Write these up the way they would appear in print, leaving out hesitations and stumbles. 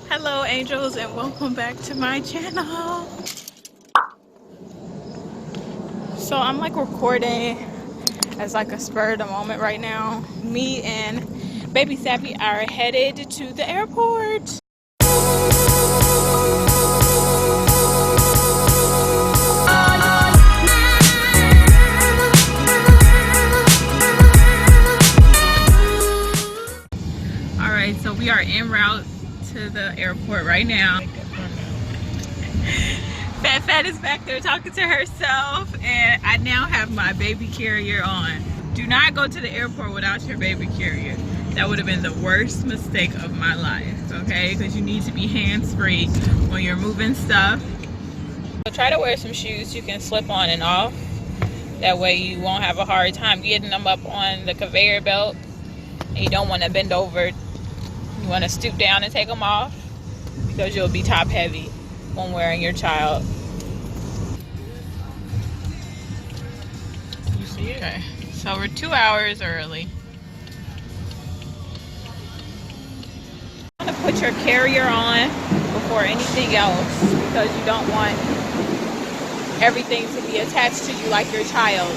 Hello angels and welcome back to my channel. So I'm like recording as like a spur of the moment right now. Me and BabySavvy are headed to the airport. Alright, so we are en route to the airport right now. Fat is back there talking to herself, and I now have my baby carrier on. Do not go to the airport without your baby carrier. That would have been the worst mistake of my life, okay? Because you need to be hands-free when you're moving stuff. So try to wear some shoes you can slip on and off. That way you won't have a hard time getting them up on the conveyor belt. And you don't want to bend over. You want to stoop down and take them off because you'll be top heavy when wearing your child. You see it? Okay. So we're 2 hours early. You want to put your carrier on before anything else because you don't want everything to be attached to you like your child.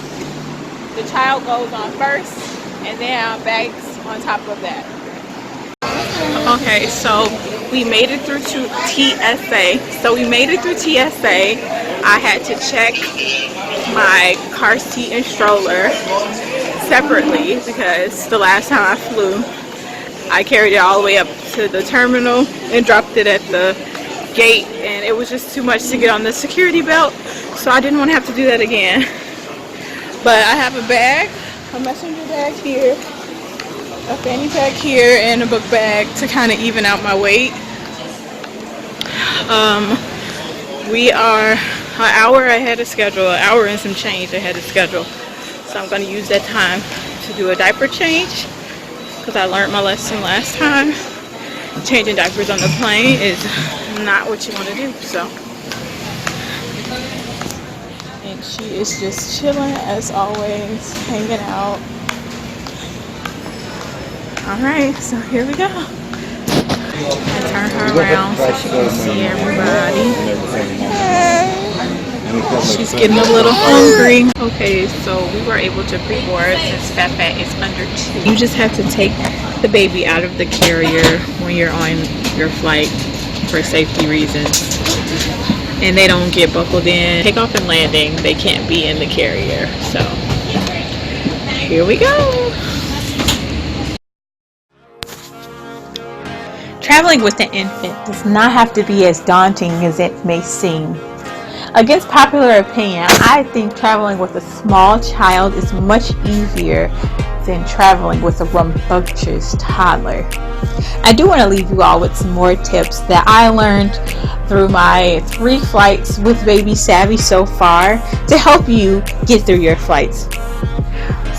The child goes on first and then bags on top of that. Okay, so we made it through to TSA. I had to check my car seat and stroller separately because the last time I flew, I carried it all the way up to the terminal and dropped it at the gate, and it was just too much to get on the security belt, so I didn't want to have to do that again. But I have a bag, a messenger bag here, a fanny pack here, and a book bag to kind of even out my weight. We are an hour ahead of schedule, an hour and some change ahead of schedule. So I'm going to use that time to do a diaper change because I learned my lesson last time. Changing diapers on the plane is not what you want to do. So, and she is just chilling as always, hanging out. Alright, so here we go. I turn her around so she can see everybody. She's getting a little hungry. Okay, so we were able to pre-board since Fat is under 2. You just have to take the baby out of the carrier when you're on your flight for safety reasons. And they don't get buckled in. Takeoff and landing, they can't be in the carrier. So, here we go. Traveling with an infant does not have to be as daunting as it may seem. Against popular opinion, I think traveling with a small child is much easier than traveling with a rambunctious toddler. I do want to leave you all with some more tips that I learned through my 3 flights with BabySavvy so far to help you get through your flights.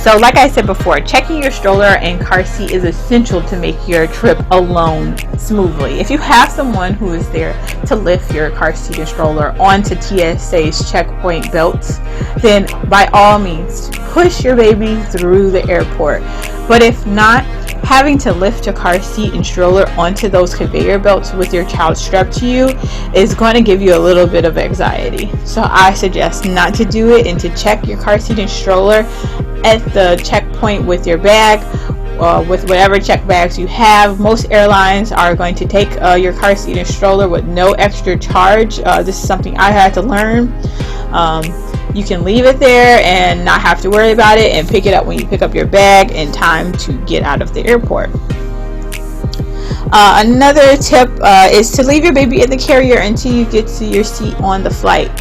So like I said before, checking your stroller and car seat is essential to make your trip alone smoothly. If you have someone who is there to lift your car seat and stroller onto TSA's checkpoint belts, then by all means push your baby through the airport. But if not, having to lift your car seat and stroller onto those conveyor belts with your child strapped to you is going to give you a little bit of anxiety. So I suggest not to do it and to check your car seat and stroller at the checkpoint with your bag, with whatever check bags you have. Most airlines are going to take your car seat and stroller with no extra charge. This is something I had to learn. You can leave it there and not have to worry about it and pick it up when you pick up your bag in time to get out of the airport. Another tip is to leave your baby in the carrier until you get to your seat on the flight.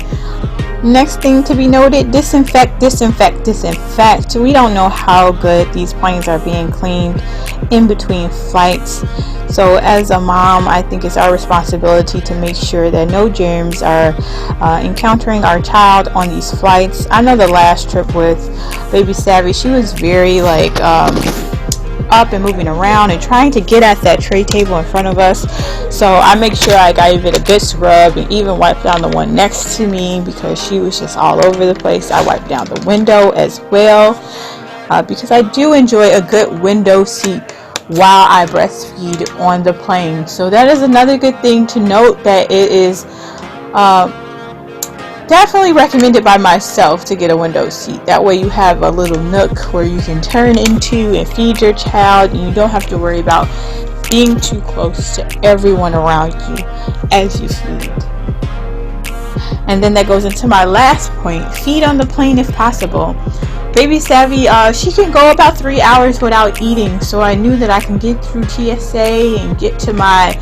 Next thing to be noted, disinfect, disinfect, disinfect. We don't know how good these planes are being cleaned in between flights. So as a mom, I think it's our responsibility to make sure that no germs are encountering our child on these flights. I know the last trip with BabySavvy, she was very up and moving around and trying to get at that tray table in front of us. So I make sure I gave it a good scrub and even wiped down the one next to me because she was just all over the place. I wiped down the window as well because I do enjoy a good window seat while I breastfeed on the plane. So that is another good thing to note, that it is definitely recommended by myself to get a window seat. That way you have a little nook where you can turn into and feed your child, and you don't have to worry about being too close to everyone around you as you feed. And then that goes into my last point: feed on the plane if possible. BabySavvy, she can go about 3 hours without eating, so I knew that I can get through TSA and get to my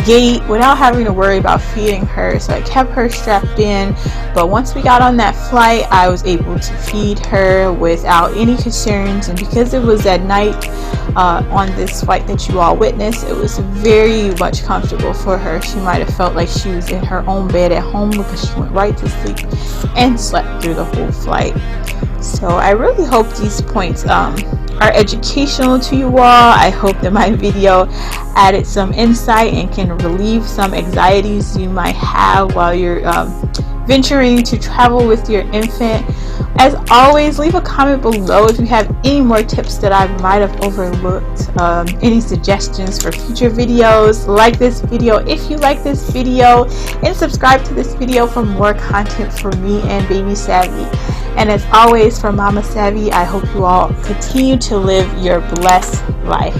gate without having to worry about feeding her. So I kept her strapped in, but once we got on that flight, I was able to feed her without any concerns. And because it was at night on this flight that you all witnessed, it was very much comfortable for her. She might have felt like she was in her own bed at home, because she went right to sleep and slept through the whole flight. So I really hope these points are educational to you all. I hope that my video added some insight and can relieve some anxieties you might have while you're venturing to travel with your infant. As always, leave a comment below if you have any more tips that I might have overlooked, any suggestions for future videos. Like this video if you like this video, and subscribe to this video for more content from me and BabySavvy. And as always, from MommaSavvy, I hope you all continue to live your blessed life.